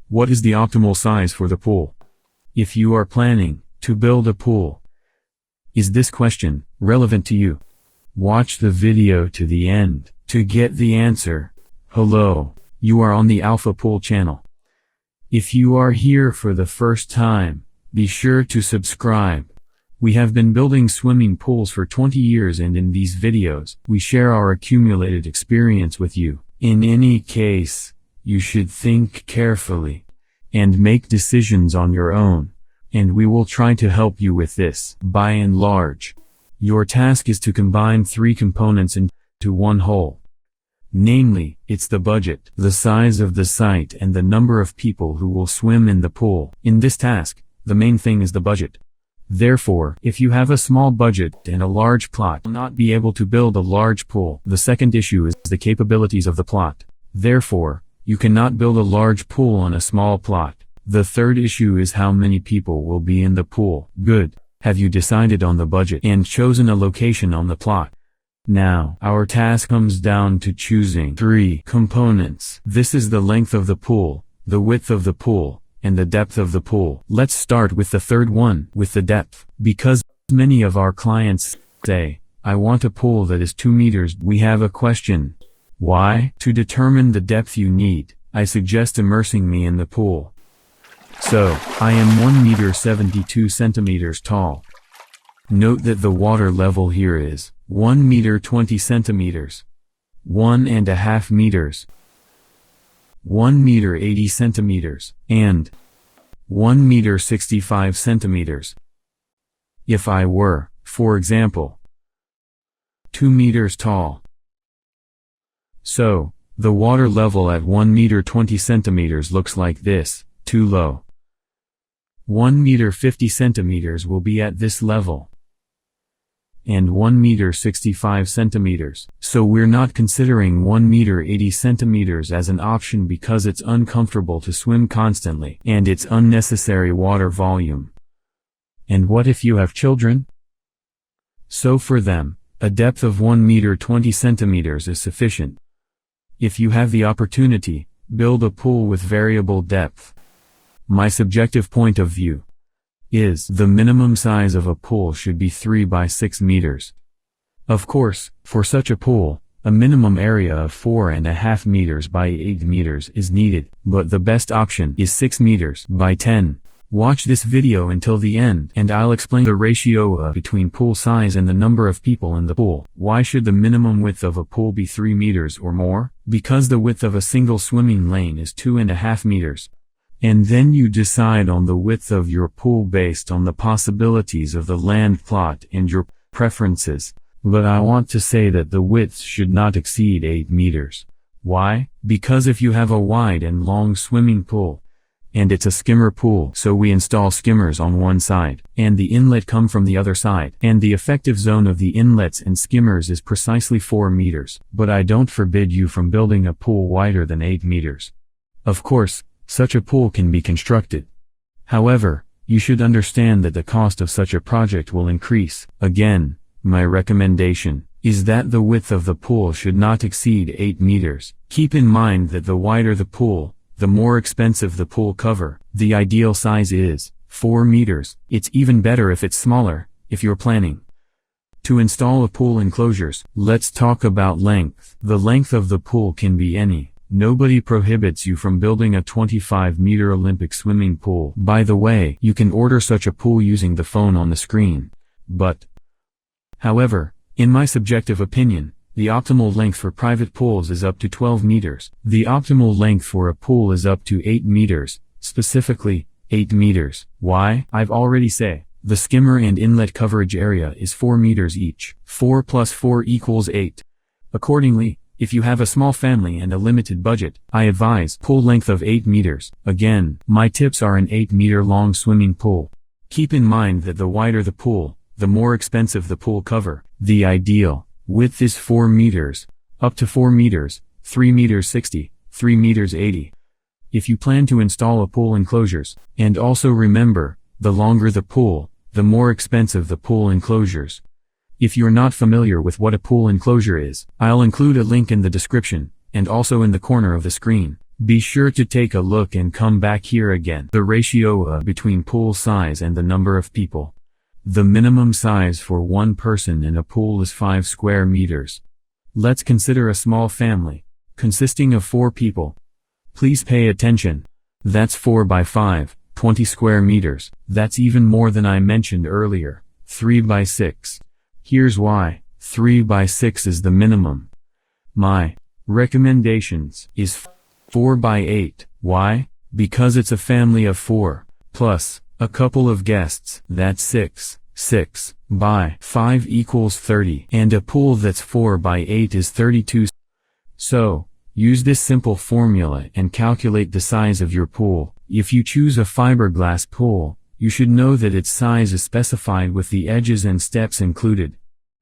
What is the optimal size for the pool? If you are planning to build a pool, is this question relevant to you? Watch the video to the end to get the answer. Hello, you are on the Alpha Pool channel. If you are here for the first time, be sure to subscribe. We have been building swimming pools for 20 years, and in these videos, we share our accumulated experience with you. In any case, you should think carefully and make decisions on your own, and we will try to help you with this. By and large, your task is to combine 3 components into one whole. Namely, it's the budget, the size of the site, and the number of people who will swim in the pool. In this task, the main thing is the budget. Therefore, if you have a small budget and a large plot, you will not be able to build a large pool. The second issue is the capabilities of the plot. Therefore, you cannot build a large pool on a small plot. The third issue is how many people will be in the pool. Good. Have you decided on the budget and chosen a location on the plot? Now, our task comes down to choosing 3 components. This is the length of the pool, the width of the pool, and the depth of the pool. Let's start with the third one, with the depth. Because many of our clients say, I want a pool that is 2 meters. We have a question. Why? To determine the depth you need, I suggest immersing me in the pool. So, I am 1 meter 72 centimeters tall. Note that the water level here is 1 meter 20 centimeters, 1.5 meters, 1 meter 80 centimeters, and 1 meter 65 centimeters. If I were, for example, 2 meters tall, so, the water level at 1 meter 20 centimeters looks like this, too low. 1 meter 50 centimeters will be at this level, and 1 meter 65 centimeters. So we're not considering 1 meter 80 centimeters as an option because it's uncomfortable to swim constantly, and it's unnecessary water volume. And what if you have children? So for them, a depth of 1 meter 20 centimeters is sufficient. If you have the opportunity, build a pool with variable depth. My subjective point of view is the minimum size of a pool should be 3 by 6 meters. Of course, for such a pool, a minimum area of 4.5 meters by 8 meters is needed, but the best option is 6 meters by 10. Watch this video until the end and I'll explain the ratio between pool size and the number of people in the pool. Why should the minimum width of a pool be 3 meters or more? Because the width of a single swimming lane is 2.5 meters. And then you decide on the width of your pool based on the possibilities of the land plot and your preferences. But I want to say that the width should not exceed 8 meters. Why? Because if you have a wide and long swimming pool, and it's a skimmer pool, so we install skimmers on one side, and the inlet come from the other side, and the effective zone of the inlets and skimmers is precisely 4 meters. But I don't forbid you from building a pool wider than 8 meters. Of course, such a pool can be constructed. However, you should understand that the cost of such a project will increase. Again, my recommendation is that the width of the pool should not exceed 8 meters. Keep in mind that the wider the pool, the more expensive the pool cover. The ideal size is 4 meters. It's even better if it's smaller, if you're planning to install a pool enclosures. Let's talk about length. The length of the pool can be any. Nobody prohibits you from building a 25-meter Olympic swimming pool. By the way, you can order such a pool using the phone on the screen. However, in my subjective opinion, the optimal length for private pools is up to 12 meters. The optimal length for a pool is up to 8 meters, specifically, 8 meters. Why? I've already said, the skimmer and inlet coverage area is 4 meters each. 4 plus 4 equals 8. Accordingly, if you have a small family and a limited budget, I advise pool length of 8 meters. Again, my tips are an 8-meter long swimming pool. Keep in mind that the wider the pool, the more expensive the pool cover. The ideal width is 4 meters, up to 4 meters, 3 meters 60, 3 meters 80. If you plan to install a pool enclosures, and also remember, the longer the pool, the more expensive the pool enclosures. If you're not familiar with what a pool enclosure is, I'll include a link in the description, and also in the corner of the screen. Be sure to take a look and come back here again. The ratio between pool size and the number of people. The minimum size for one person in a pool is 5 square meters. Let's consider a small family, consisting of 4 people. Please pay attention. That's 4 by 5, 20 square meters. That's even more than I mentioned earlier, 3 by 6. Here's why, 3 by 6 is the minimum. My recommendations is 4 by 8. Why? Because it's a family of 4, plus a couple of guests. That's 6. 6 by 5 equals 30. And a pool that's 4 by 8 is 32. So, use this simple formula and calculate the size of your pool. If you choose a fiberglass pool, you should know that its size is specified with the edges and steps included.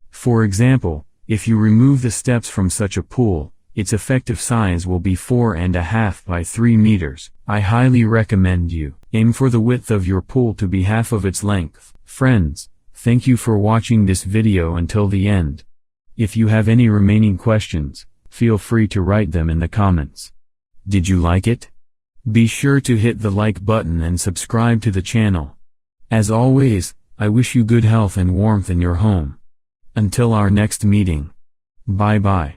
For example, if you remove the steps from such a pool, its effective size will be 4.5 by 3 meters. I highly recommend you aim for the width of your pool to be half of its length. Friends, thank you for watching this video until the end. If you have any remaining questions, feel free to write them in the comments. Did you like it? Be sure to hit the like button and subscribe to the channel. As always, I wish you good health and warmth in your home. Until our next meeting. Bye bye.